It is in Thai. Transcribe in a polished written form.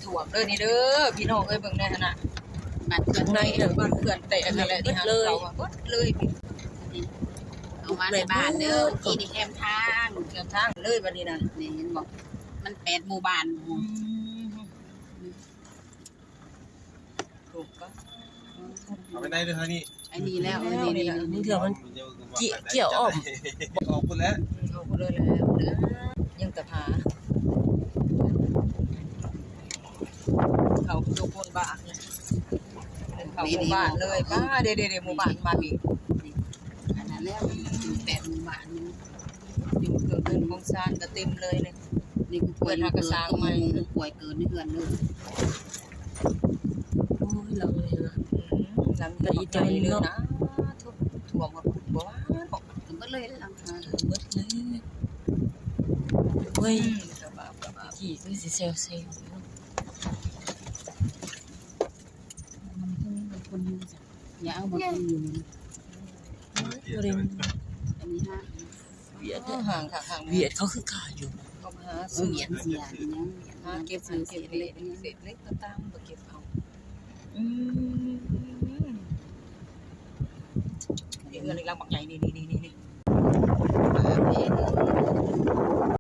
ถ่วมเลยนี่เด้อพี่น้องเอ้ยเบิ่งแน่ขนาดบ้านเขื่อนในบ้านเขื่อนแต่อะไรนี่ฮะเราหมดเลยเอามาในบ้านเด้อที่นี่แคมทางเลยบัดนี้นะนี่เห็นบอกมัน8หมู่บ้านถูกปะเอาไปได้ด้วยท่านี่อันนี้แล้วนี่เดี๋ยวมันเกี่ยวออกออกคุณแล้วออกเลยแล้วเด้อยังแต่ผาเขาตัวคนบ้าเนี่ยเขาหมู่บ้านเลยป้าเดี๋ยวหมู่บ้านมาอีกอันนั้นแล้วอยู่8หมู่บ้านอยู่เกิดเดินของซานก็เต็มเลยเนี่ยนี่คือป่วยทางกระซ้างมาป่วยเกินนี่เพื่อนเลยโอ้ยเราเลยนะหลังจากอีกใจเลยนะถ่วงกับบ่ว่าบอกถึงเบิดเลยหลังคาเบิดเลยเฮ้ยขี่ก็สิเซลอย่าเอาบนอยู่เรียนอันนี้ฮะเวียดห่างเวียดเขาคือขาอยู่เขาหาเสียอย่างหาเก็บเศษเล็กต่างๆมาเก็บเอาเงินอีกลังบักใหญ่นี่